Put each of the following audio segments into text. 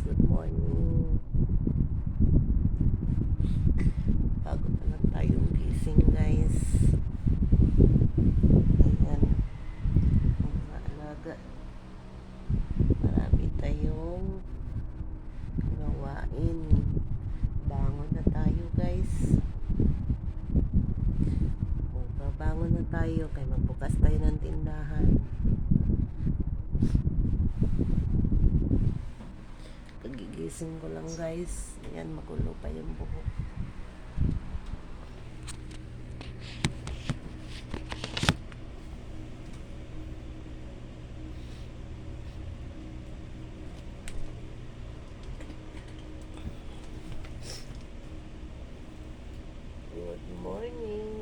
Good morning. Bago pa lang tayong gising guys. Ayan. Ang mga alaga. Marami tayong gawain. Bangon na tayo guys. Babangon na tayo kaya magbukas tayo ng tindahan. Kagigising ko lang guys. Ayan, magulo pa yung buhok.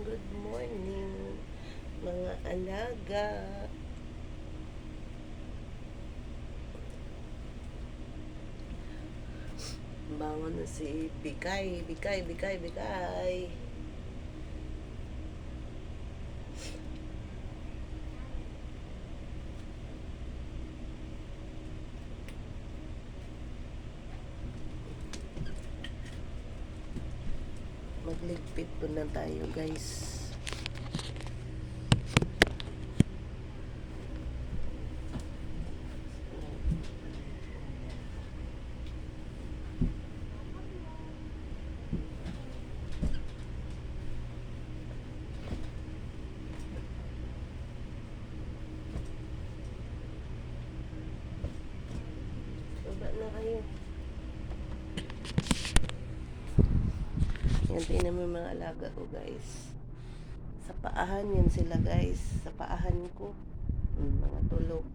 Good morning, mga alaga. Bangon na si Bikay. Magligpit po na tayo guys. Baba na kayo. Yan, tingnan mo yung mga alaga ko guys. Sa paahan yan sila guys. Sa paahan ko. Mga tulog.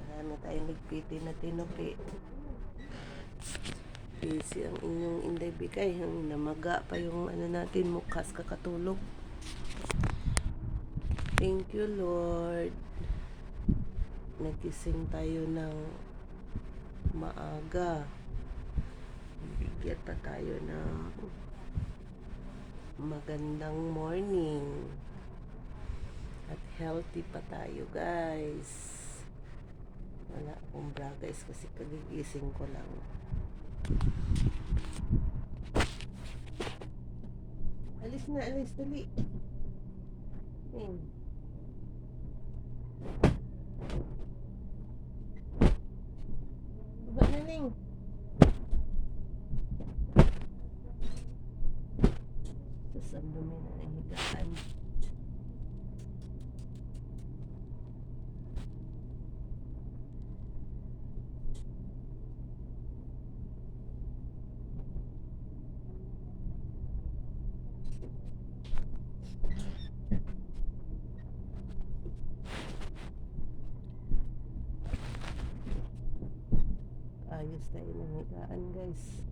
Marami tayong ligpitin na tinupi. Busy ang inyong Inday Bikay. Namaga pa yung ano natin, mukhas kakatulog. Thank you Lord. Nagising tayo ng maaga. Bigyan pa tayo ng magandang morning. At healthy pa tayo guys. Wala akong bra guys kasi kagigising ko lang. Alis na, alis dali. Baba na ning. Tapos ang dumi na ng higaan. Ayos tayo ng higaan guys.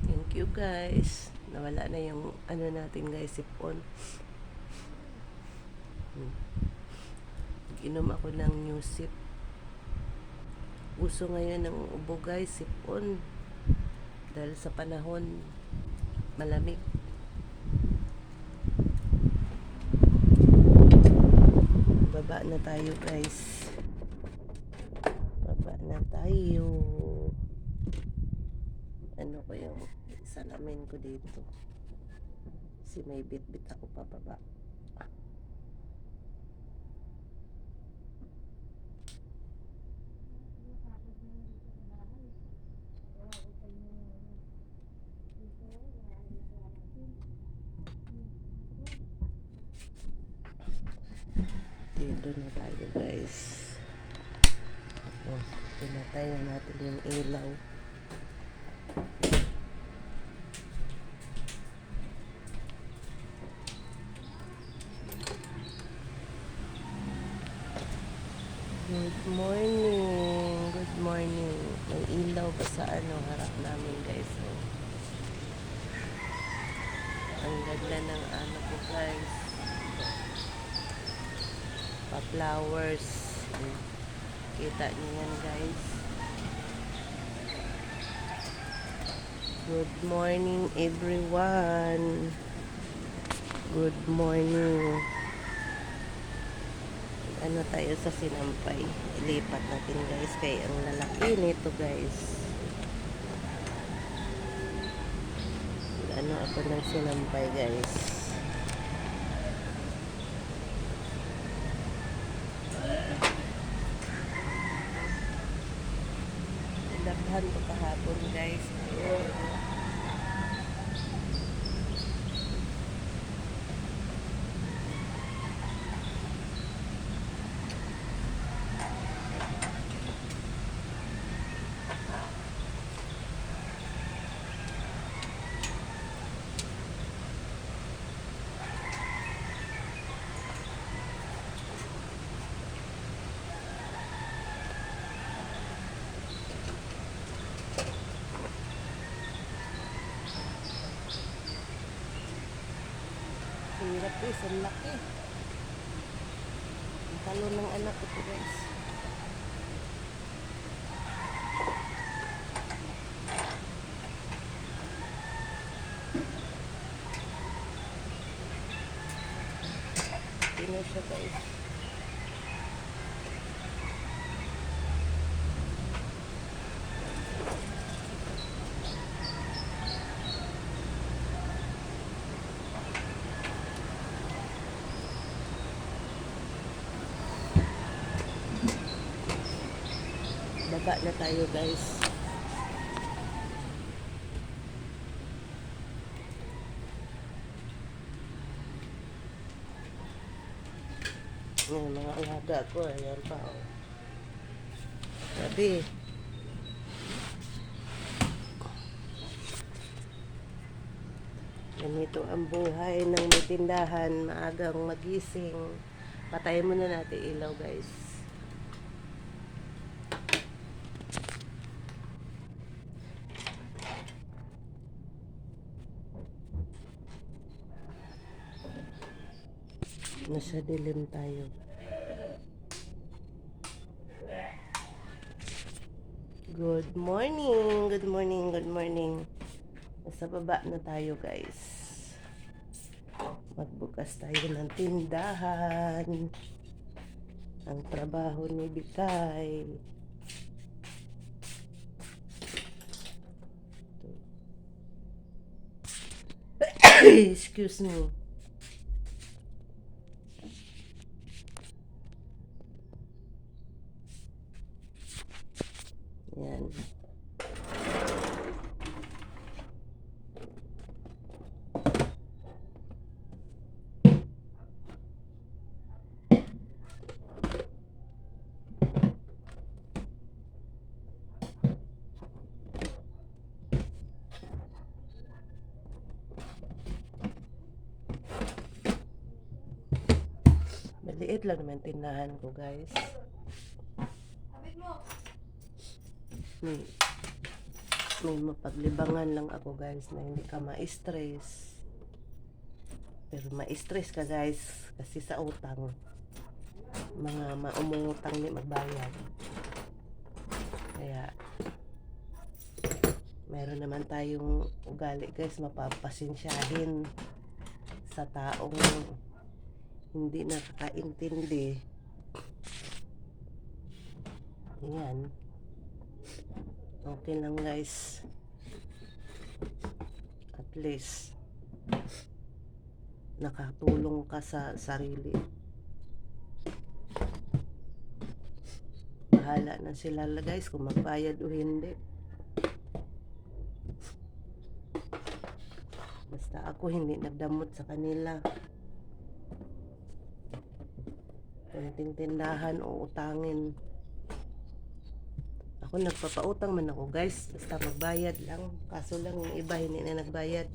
Thank you guys. Nawala na yung ano natin guys, sipon. Inom ako ng new sip. Uso ngayon ng ubo guys, sipon. Dahil sa panahon malamig. Baba na tayo guys. Baba na tayo. Ano ko yung salamin ko dito. Kasi may bit-bit ako pababa. Dito na tayo guys. Pinatay na natin yung ilaw. Good morning. May ilaw pa sa harap namin guys. Ang ganda ng ano ko guys. pa-flowers. Kita niyo yan guys. Good morning everyone. Good morning. Ano tayo sa sinampay. Ilipat natin guys. Kaya ang lalaki nito guys. Ano ako ng sinampay guys. Nilabhan ko kahapon guys. Hirap guys, ang laki. Ang talo ng anak ko guys. Tingnan siya guys. Baba na tayo guys. Yung mga alaga ko, ayan pa oh. Sabi ganito ang buhay ng may tindahan, maagang magising. Patayin muna natin ilaw guys. Nasa dilim tayo. Good morning, good morning, good morning. Nasa baba na tayo guys. Magbukas tayo ng tindahan. Ang trabaho ni Bikay. Excuse me. Yan. Maliit lang naman tindahan ko guys. May mapaglibangan lang ako guys na hindi ka ma-stress. Pero ma-stress ka guys kasi sa utang. Mga maumungutang ni magbayad. Kaya meron naman tayong ugali guys, mapapasensyahin sa taong hindi nakakaintindi. Yan. Okay lang guys. At least nakatulong ka sa sarili. Bahala na sila guys kung magbayad o hindi. Basta ako hindi nagdamot sa kanila. Kunting tindahan o utangin. Ako nagpapautang man ako guys, basta magbayad lang. Kaso lang yung iba hindi na nagbayad.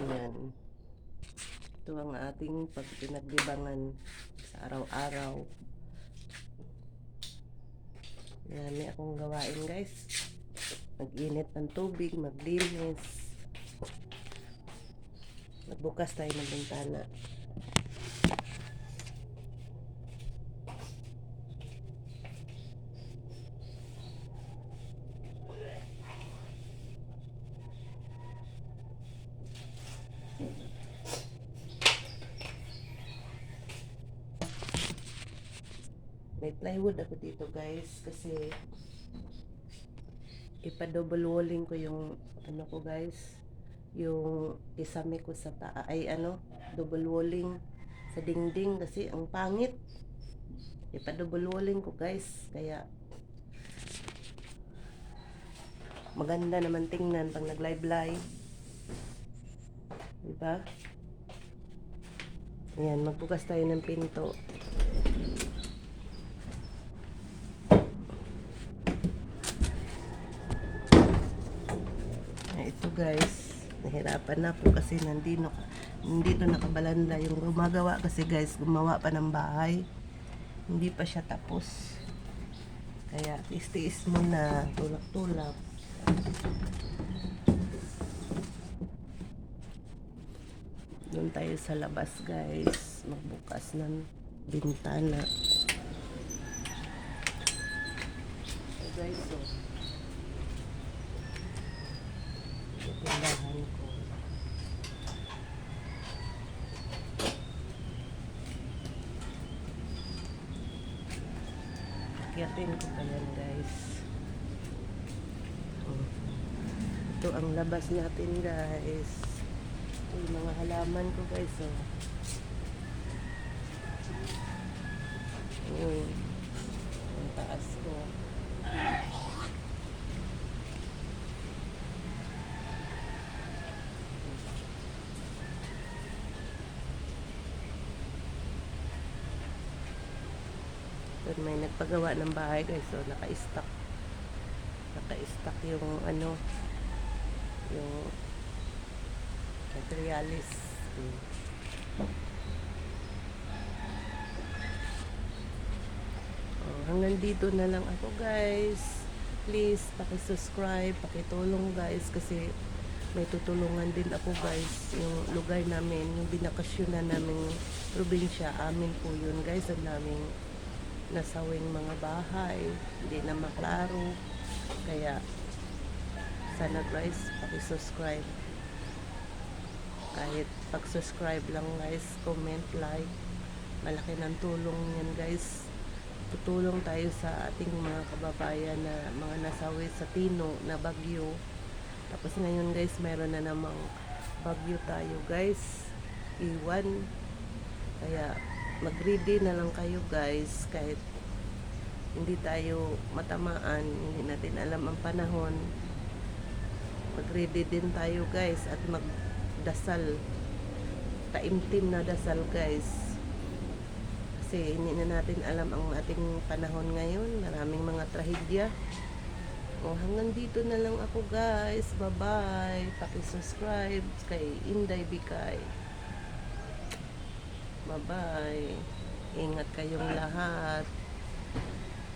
Yan. Ito ang ating pagpinaglibangan sa araw-araw. Marami akong gawain guys. Mag-init ng tubig, maglinis. Nagbukas tayo ng bintana. May plywood ako dito guys kasi ipa-double walling ko yung ano ko guys, yung isame ko sa double walling sa dingding kasi ang pangit. Ipa-double walling ko guys, kaya maganda naman tingnan pag nag-live. Diba? Ayan, magbukas tayo ng pinto. Ito guys, nahirapan na po kasi nandito nakabalanda yung gumagawa kasi guys, gumawa pa ng bahay. Hindi pa siya tapos. Kaya tiis-tiis muna, tulak-tulak. Doon tayo sa labas guys, magbukas ng bintana. So guys, tindahan ko. Akyatin ko pa yan guys. Ito ang labas natin guys. Ito yung mga halaman ko guys. Ang taas ko. Doon may nagpagawa ng bahay guys, so naka-stock yung yung materialis. Hanggang dito na lang ako guys. Please paki-subscribe, paki-tulong guys kasi may tutulungan din ako guys. Yung lugar namin, yung binakasyonan naming probinsya, amin po yun guys. Ang daming nasawing mga bahay, hindi na maklaro. Kaya sana guys, paki-subscribe. Kahit pag-subscribe lang guys, comment, like, malaki ng tulong yan guys. Tutulong tayo sa ating mga kababayan na mga nasawi sa Tino na bagyo. Tapos ngayon guys, mayroon na namang bagyo tayo guys, iwan. Kaya mag-ready na lang kayo guys, kahit hindi tayo matamaan, hindi natin alam ang panahon. Mag-ready din tayo guys at magdasal, taimtim na dasal guys. Kasi hindi na natin alam ang ating panahon ngayon, maraming mga trahedya. Hanggang dito na lang ako guys, bye bye. Paki-subscribe kay Inday Bikay. Bye bye. Ingat kayong lahat.